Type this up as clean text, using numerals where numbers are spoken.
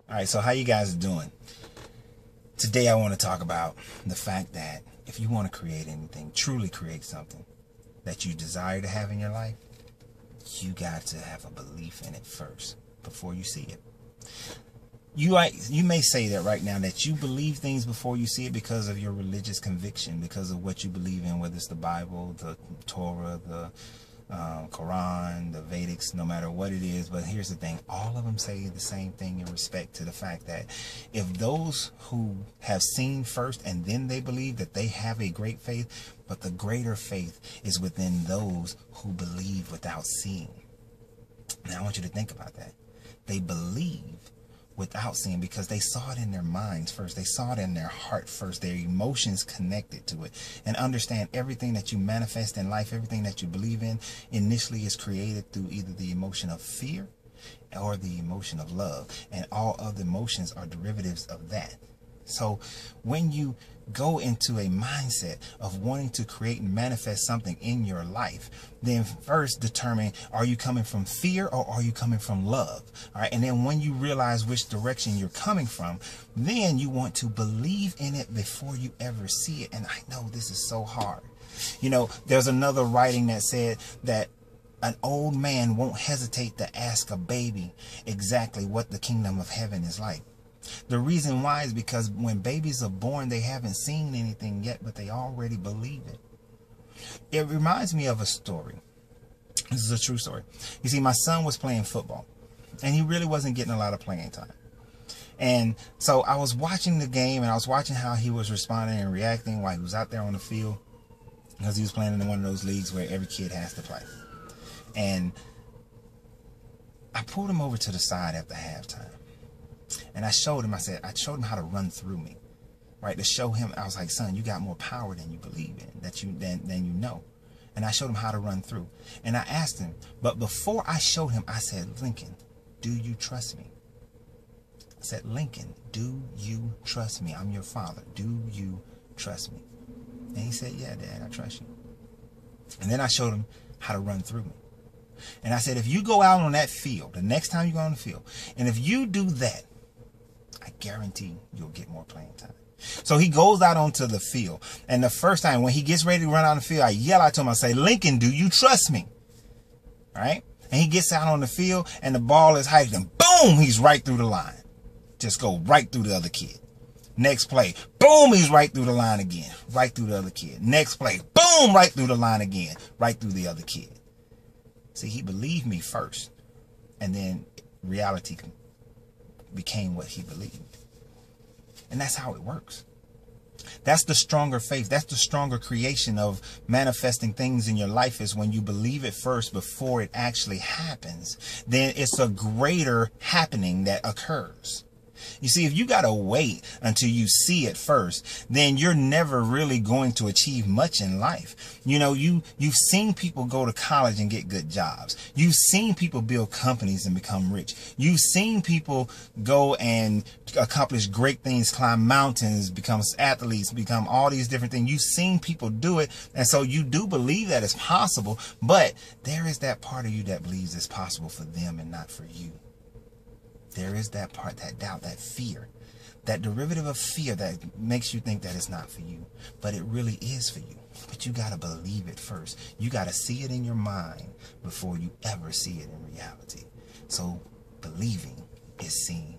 All right, so how you guys doing? Today I want to talk about the fact that if you want to create anything, truly create something that you desire to have in your life, you got to have a belief in it first before you see it. You may say that right now that you believe things before you see it because of your religious conviction, because of what you believe in, whether it's the Bible, the Torah, the Quran, the Vedics, no matter what it is. But here's the thing, all of them say the same thing in respect to the fact that if those who have seen first and then they believe, that they have a great faith, but the greater faith is within those who believe without seeing. Now I want you to think about that. They believe without seeing because they saw it in their minds first. They saw it in their heart first. Their emotions connected to it. And understand, everything that you manifest in life, everything that you believe in, initially is created through either the emotion of fear or the emotion of love. And all other emotions are derivatives of that. So when you go into a mindset of wanting to create and manifest something in your life, then first determine, are you coming from fear or are you coming from love? All right. And then when you realize which direction you're coming from, then you want to believe in it before you ever see it. And I know this is so hard. You know, there's another writing that said that an old man won't hesitate to ask a baby exactly what the kingdom of heaven is like. The reason why is because when babies are born, they haven't seen anything yet, but they already believe it. It reminds me of a story. This is a true story. You see, my son was playing football, and he really wasn't getting a lot of playing time. And so I was watching the game, and I was watching how he was responding and reacting while he was out there on the field, because he was playing in one of those leagues where every kid has to play. And I pulled him over to the side after halftime. And I showed him how to run through me, right? To show him, I was like, son, you got more power than you believe in, than you know. And I showed him how to run through. And I asked him, but before I showed him, I said, Lincoln, do you trust me? I said, Lincoln, do you trust me? I'm your father. Do you trust me? And he said, yeah, Dad, I trust you. And then I showed him how to run through me. And I said, if you go out on that field, the next time you go on the field, and if you do that, I guarantee you'll get more playing time. So he goes out onto the field. And the first time when he gets ready to run out on the field, I yell out to him, I say, Lincoln, do you trust me? All right. And he gets out on the field and the ball is hiked and boom, he's right through the line. Just go right through the other kid. Next play, boom, he's right through the line again. Right through the other kid. Next play, boom, right through the line again. Right through the other kid. See, he believed me first. And then reality became what he believed. And that's how it works. That's the stronger faith. That's the stronger creation of manifesting things in your life, is when you believe it first before it actually happens. Then it's a greater happening that occurs. You see, if you got to wait until you see it first, then you're never really going to achieve much in life. You know, you've seen people go to college and get good jobs. You've seen people build companies and become rich. You've seen people go and accomplish great things, climb mountains, become athletes, become all these different things. You've seen people do it. And so you do believe that it's possible, but there is that part of you that believes it's possible for them and not for you. There is that part, that doubt, that fear, that derivative of fear that makes you think that it's not for you, but it really is for you. But you got to believe it first. You got to see it in your mind before you ever see it in reality. So believing is seeing.